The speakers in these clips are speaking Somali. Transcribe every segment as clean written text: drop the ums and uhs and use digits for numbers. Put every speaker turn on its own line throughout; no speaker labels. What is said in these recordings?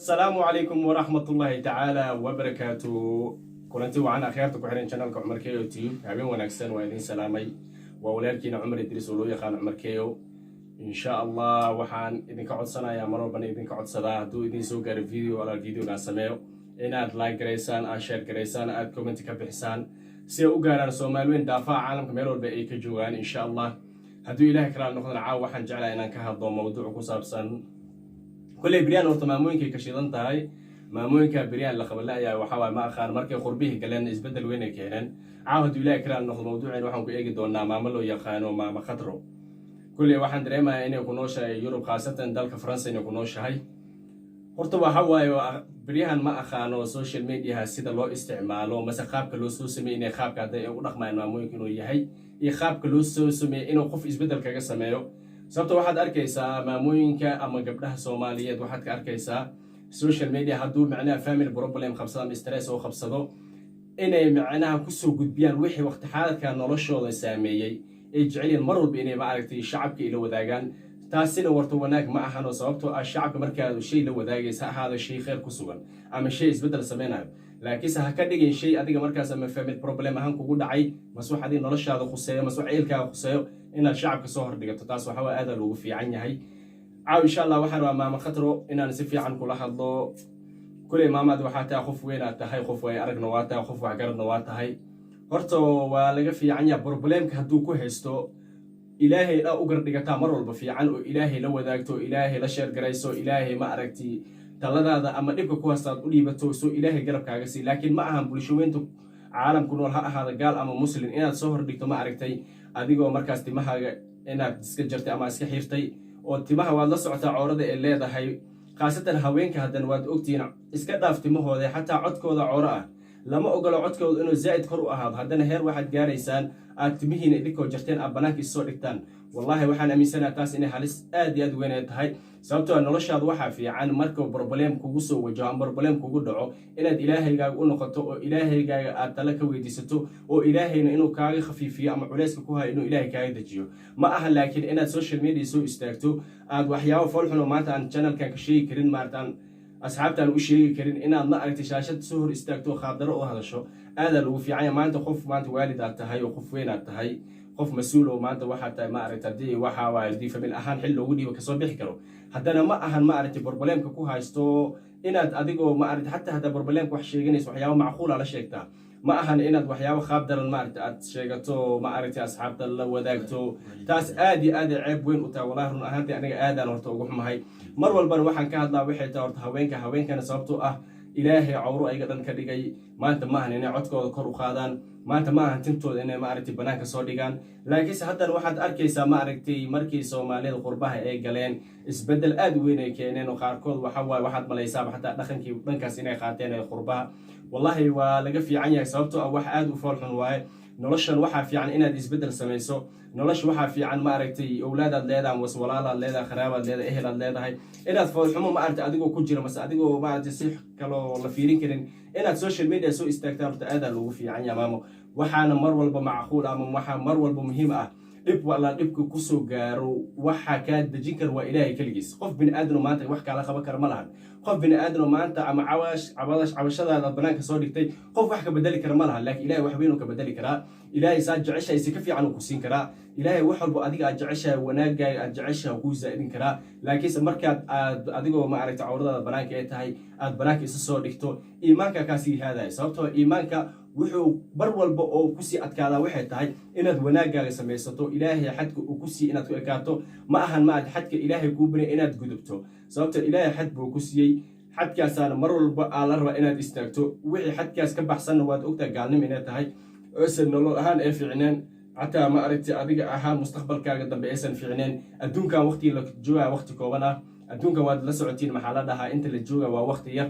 السلام عليكم ورحمة الله تعالى وبركاته. كنتي وعنا خيرتك وحرين شانلك عمر كيو يوتيوب هابين ونكسن وإذن سلامي وولالكينا عمر إدريس ولويا خان عمر كيو إن شاء الله وحان إذن كعود سنة يا مرور بني إذن كعود سنة دو إذن سوكر الفيديو على الفيديو ناسميو إن أد لايك جريسان أد شير جريسان أد كومنت كبحسان سي أوغانا سومالوين دافع عالم كميرو البقية كجوغان إن شاء الله هدو إله كرام نقدر عاو وحان جعلا إنان كهضو موضوع كسابسان كل بريان ورت ماموينك كشيدان تاي ماموينك بريان لقبلا يا وحوا ما خان markay qurbih galeen isbedel weyn ay keenan caawad ilaahay kala noqdo mawduuceen waxaan ku eegi doonaa maamul oo yaqaano maama khadro kulli waxaan dareemayaa inay ku nooshahay Yurub khaasatan dalka France inay ku nooshahay horta waxa waayo briyahan ma aqaano social media sida loo isticmaalo mase qaabka loo soo sameeyay qaabka haday ugu dhaqmaan maamooyinka inuu yahay iyo qaabka loo soo sameeyay inuu qof isbedel kaga sameeyo sababtoo waxaad arkaysaa maamooyinka ama gabdhaha Soomaaliyeed waxaad ka arkaysaa social media hadduu macnaha family problem qabsado ama stress oo qabsado inay macnaha ku soo gudbiyaan wixii waqti xaaladka noloshooda saameeyay ay jeceliin mar walba inay ma aragtay shacabka ila wadaagaan taasina warto wanaag ma ahan oo sababtoo ah shacabka markaa shay la wadaagaysa ahaada shay khayr ku sugan ama shay isbedel sameynayo laakiin ha ka dhigin shay adiga markaas ama family problem ahaan kugu dhacay mas'uuliyadii noloshaada khuseeyo mas'uuliyadka khuseeyo inaad shacabka soo hordhigato taas waxa waa aad loogu fiican yahay caaw insha Allah waxaan waa maama khadro inaan si fiican kula hadlo kulay maamad waxa taa qof weyn aad tahay qof way aragna waa taa qof wax garadna waa tahay horta waa laga fiican yahay problemka hadduu ku haysto ilaahay dha u gardhigataa mar walba fiican oo ilaahay la wadaagto ilaahay la sheer garayso ilaahay ma aragti taladaada ama dhibka ku haastaad u dhiibato soo ilaahay garabkaaga si laakiin ma ahan bulshooyinta caalamku nool ha ahaada gaal ama muslim inaad soo hordhigto ma aragtay adigoo markaas timahaaga inaad iska jartay ama iska xiirtay oo timaha waad la socotaa coorada ee leedahay khaasatan haweenka hadan waad ogtiin iska dhaaf timahooda xataa codkooda cooro ah lama ogolo codkooda inuu zaid kor u ahaado hadana heer waxaad gaaraysaan aad timihiina idhinkoo jarteen aad banaanka soo dhigtaan wallahi waxaan aaminsanahay taas inay halis aad iyo aad weyn ay tahay sababtoo noloshaadu waxa fiican marka problem kugu soo wajaho ama problem kugu dhaco inaad ilaahayga u noqoto oo ilaahayga aad tala ka weydiisato oo ilaahayna inuu kaaga khafiifiyo ama culayska ku hayo inuu ilaahay kaaga dajiyo ma aha laakiin inaad social media soo istaagto aad waxyaabo falxun oo maanta aan channelkan ka sheegi karin maartaan asxaabtaan u sheegi karin inaad ma aragtay shaashad soo hor istaagto khaadaro oo hadasho aad lagu fiican yahay maanta qof maanta waalid aad tahay oo qof weyn aad tahay qof mas'uul oo maanta waxa tahay ma aragtay waxa waa family ahaan xil loogu dhiibo ka soo bixi karo haddana ma ahan ma aragtay problemka ku haysto inaad adigoo ma aragtay hatta hada problemka wax sheeganayso waxyaabo macquul ah la sheegtaa ma ahan inaad waxyaabo qaab daran ma aragtay aad sheegato ma aragtay asxaabta la wadaagto taas aad iyo aad ceeb weyn u tahay wallahi run ahaantii aniga aadaan horta ugu xumahay mar walbana waxaan ka hadlaa waxay tahay horta haweenkana sababtoo ah ilaahay cawro ayga dhan ka dhigay maanta ma ahan inay codkooda kor u qaadaan maanta ma ahan tintooda inay ma aragtay banaanka soo dhigaan laakiinse haddana waxaad arkaysaa ma aragtay markii Soomaalida qurbaha ay galeen isbedel aad weyn ay keeneen oo qaarkood waxaad malaysaa xataa dhaqankii dhankaas inay qaateen ee qurbaha wallahi waa laga fiican yahay sababtoo ah wax aad u foolxun waaye noloshan waxa fiican inaad isbedel samayso nolosha waxa fiican ma aragtay awlaadaad leedahay was walaalaad leedahay qaraabaad leedahay ehelaad leedahay inaad foolxumo ma aragtay adigoo ku jira mas adigoo ma aragtay si kale oo la fiirin karin inaad social media soo istaagtaa horta aad loogu fiican yahay maamo waxaana mar walba macquul ama waxa mar walba muhiim ah dhib wala dhibku ku soo gaaro waxa ka dajin kar waa ilaahay kaligiis qof bin aadno maanta wax kala qaban kar ma lahan qof bin aadno maanta ama cabashadaada banaanka soo dhigtay qof wax ka bedeli kar ma lahan laakiin ilaahay wax weyn uu ka bedeli karaa ilaahay saa jeceshay si ka fiican uu ku siin karaa ilaahay wax walba adiga aad jeceshay wanaagaaga aad jeceshay ku zaadin karaa laakiin markaad adigoo ma aragtay cawradaada banaanka ay tahay aad banaanka isa soo dhigto iimaanka ka sii haaday sababtoo iimaanka wuxuu bar walba oo ku sii adkaada waxay tahay inaad wanaagaaga samaysato ilaahay xadka uu ku sii inaad ku ekaato ma ahan ma xadka ilaahay ku bari inaad gudubto sababtoo ilaahay xad buu ku siiyay xadkaasana mar walba aan la raba inaad istaagto wixii xadkaas ka baxsan waad ogtaa gaalnimo inay tahay oo nolol ahaan ay fiicneen hatta ma aragtay adiga ahaan mustaqbalkaaga dambe aysan fiicneen adduunkan waqti la joogaa waqti kooban ah adduunkan waad la socotiin maxaa la dhahaa inta la joogaa waa waqti yar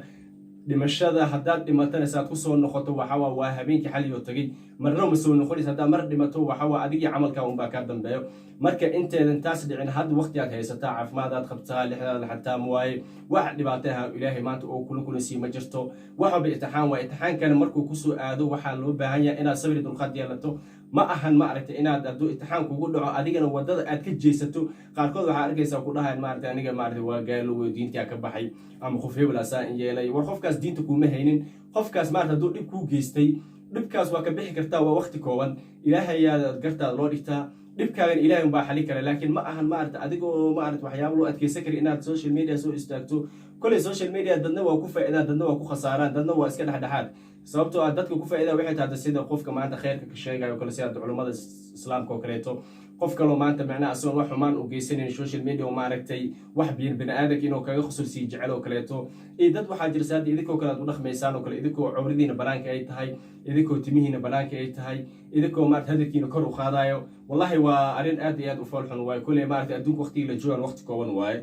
dhimashada haddaad dhimatana saad ku soo noqoto waxa waa habeenkii xalay oo tagay marna ma soo noqonaysa haddaad mar dhimato waxa waa adigii camalka unbaa kaa dambeeyo marka inteedan taas dhicin hadda waqti aad haysataa caafimaad aad qabtaa lixdaada xataa waaye wax dhibaataha ilaahay maanta oo kula sii ma jirto waxaba imtixaan waa imtixaankana markuu kusoo aado waxaa loo baahan yahay inaad sabir dulqaad yeelato ma ahan ma aragtay inaad hadduu imtixaan kugu dhaco adigana wadada aad ka jeesato qaarkood waxaa arkaysaa ku dhahayan maaragtay aniga maaragtay waa gaalo wey diintaa ka baxay ama qof hebel asaa in yeelay war qofkaas diinta kuuma haynin qofkaas maaragtay hadduu dhib kuu geystay dhibkaas waa ka bixi kartaa waa waqti kooban ilaahay ayaa gartaada loo dhigtaa dhibkaagan ilaahay unbaa xali kara laakiin ma ahan maaragtay adigoo maaragtay waxyaabo loo adkeysan kara inaad social media soo istaagto kolay social media dadna waa ku faa'iidaan dadna waa ku khasaaraan dadna waa iska dhexdhexaad sababtoo ah dadka ku faa'iidaa waxay tahay sida qofka maanta khayrka ka sheegayo kale sida culimada islaamka oo kaleeto qof kaloo maanta macnaha asoon wax xumaan u geysanayn social media oo maaragtay wax bini'aadanka inuu kaga khusuusiyo jecel oo kaleeto iyo dad waxaa jirta hadda idinkoo kale aad u dhaqmaysaan oo kale idinkoo cawradiina banaanka ay tahay idinkoo timihiina banaanka ay tahay idinkoo maarata hadalkiina kor u qaadayo wallahi waa arrin aad iyo aad u fool xun waaye kulley maarata adduunka waqtigii la joogaan waqti kooban waaye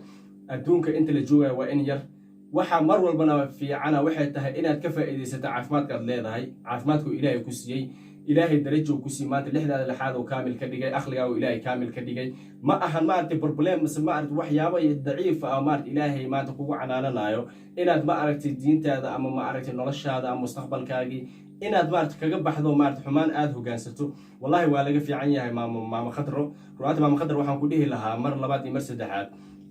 adduunka inta la joogayo waa in yar waxa mar walbana fiicana waxay tahay inaad ka faa'iidaysato caafimaadka aad leedahay caafimaadku ilaahay ku siiyey ilaahay darajo ku siiyey maanta lixdaada lixaad oo kaamil ka dhigay akhligaagu ilaahay kaamil ka dhigay ma ahan maaragtay problem mise maaragtay waxyaabo daciif ah maaragtay ilaahay maanta kugu canaananayo inaad ma aragtay diintaada ama ma aragtay noloshaada ama mustaqbalkaagii inaad maaragtay kaga baxdo maaragtay xumaan aad hoggaansato wallahi waa laga fiican yahay maama khadro ru'aanta maama khadro waxaan ku dhihi lahaa mar labaad iyo mar saddexaad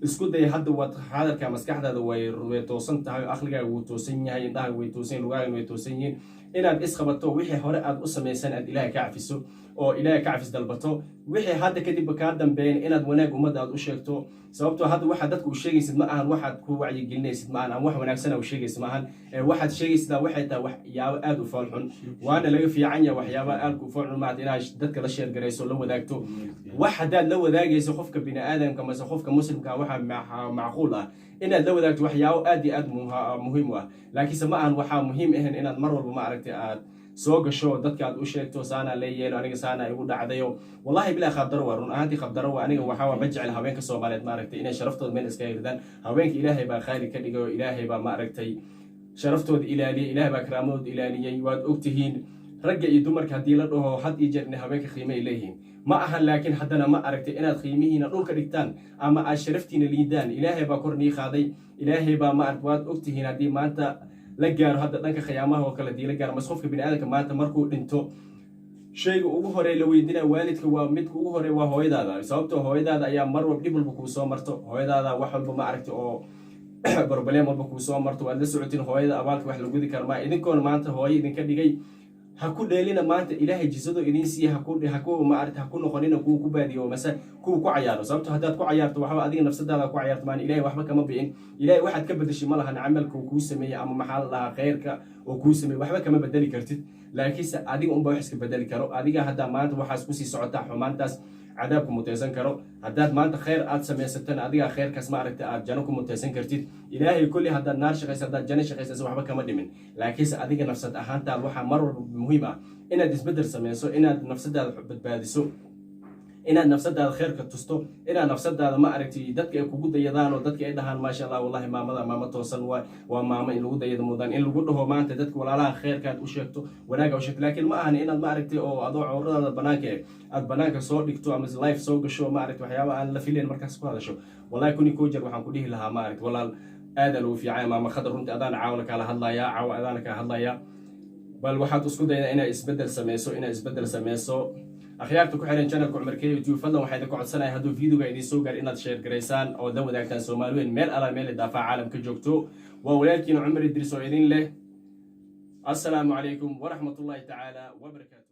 isku day hadda waad hadalka maskaxdaada way toosan tahay akhligaaga wuu toosan yahay indhahaaga way toosan yihiin lugahaaga way toosan yihiin inaad isqabato wixii hore aad u samaysan aad ilaahay ka cafiso oo ilaahay ka cafis dalbato wixii hadda kadib kaa dambeeyeen inaad wanaag ummadda aad u sheegto sababtoo hadda waxaad dadka u sheegaysid ma ahan waxaad ku wacyigelinaysid ma ahan wax wanaagsan u sheegaysid ma ahan waxaad sheegaysidaa waxay tahay waxyaabo aad u fool xun waana laga fiican yahay waxyaabo aad u fool xun maad inaad dadka la sheergarayso la wadaagto wax haddaad la wadaagayso qofka bini'aadamka mase qofka muslimka waxa macquul ah inaad la wadaagto waxyaabo aad iyo aad muhiim u ah laakiinse ma ahan waxaa muhiim ahayn inaad mar walba ma aragtay aad soo gasho dadka aad u sheegto saana la yeelo aniga saana igu dhacdayo wallahi bilaa khabdaro waa run ahaantii khabdaro waa aniga waxaa ma jecel haweenka Soomaaliyeed ma aragtay inay sharaftooda meel iska hirdaan haweenka ilaahay baa qaali ka dhigay oo ilaahay baa ma aragtay sharaftooda ilaaliyay ilaahay baa karaamadooda ilaaliyay waad ogtihiin ragga iyo dumarka haddii la dhaho had iyo jeer inay haweenka qiimo ay leeyihiin ma ahan laakiin haddana ma aragtay inaad qiimihiina dhulka dhigtaan ama aad sharaftiina liidaan ilaahay baa kor nii qaaday ilaahay baa ma aragtay waad ogtihiin haddii maanta la gaaro hadda dhanka khiyaamaha oo kale dii la gaaro mas qofka bini'aadamka maanta markuu dhinto shayga ugu hore la weydiinaya waalidka waa midka ugu hore waa hooyadaada sababtoo hooyadaada ayaa mar walba dhib walba kuu soo marto hooyadaada wax walba ma aragtay oo barbalem walba kuu soo marto waad la socotiin hooyada abaalka wax la gudi karmaa idinkoona maanta hooyo idinka dhigay ha ku dheelina maanta ilaahay jisado idin siiya ha ku noqonina kuwa ku baadiyo mase kuwa ku cayaaro sababto haddaad ku cayaarto waxba adiga nafsadaada ku cayaarto maan ilaahay waxba kama bi'in ilaahay waxaad ka bedeshay ma lahan camalka uu kuu sameeyey ama maxaa la dhahaa khayrka oo kuu sameeyey waxba kama bedeli kartid laakiinse adiga unba wax iska bedeli karo adiga haddaa maanta waxaas kusii socotaa xumaantaas cadaabku mutaysan karo haddaad maanta khayr aad samaysatana adiga khayrkaas ma aragtay aad janno ku mutaysan kartid ilaahay kulli haddaad naar shaqaysa haddaad janno shaqaysasa waxba kama dhimin laakiinse adiga nafsad ahaantaad waxaa mar walba muhiim ah inaad isbeddel samayso inaad nafsadaada badbaadiso inaad nafsadaada khayrka tusto inaad nafsadaada ma aragtay dadka ay kugu dayadaan oo dadka ay dhahaan maasha Allah wallahi maama toosan waa maama in lagu dayado mudan in lagu dhaho maanta dadka walaalaha khayrka aad u sheegto wanaaga u sheegto laakiin ma ahan inaad ma aragtay oo adoo cawradaada banaanka aad banaanka soo dhigto ama live soo gasho ma aragtay waxyaabo aan la filayn markaas ku hadasho wallahi kuni koo jeer waxaan ku dhihi lahaa ma aragtay walaal aad loo fiicay maama khadar runtii adaan caawna kala hadlaya adaan ka hadlaya bal waxaad isku daydaa inaad isbeddel sameyso akhyaarta ku xiran channelka Cumar K YouTube fadlan waxaan idin ku codsanahay hadduu videoga idin soo gaar inaad share gareysaan oo la wadaagtaan Soomaaliyeed meel ala meel daafaca caalamka joogto waa walaalkiina Cumar Idris oo idin leh assalaamu calaykum wa rahmatullahi ta'ala wa barakatuh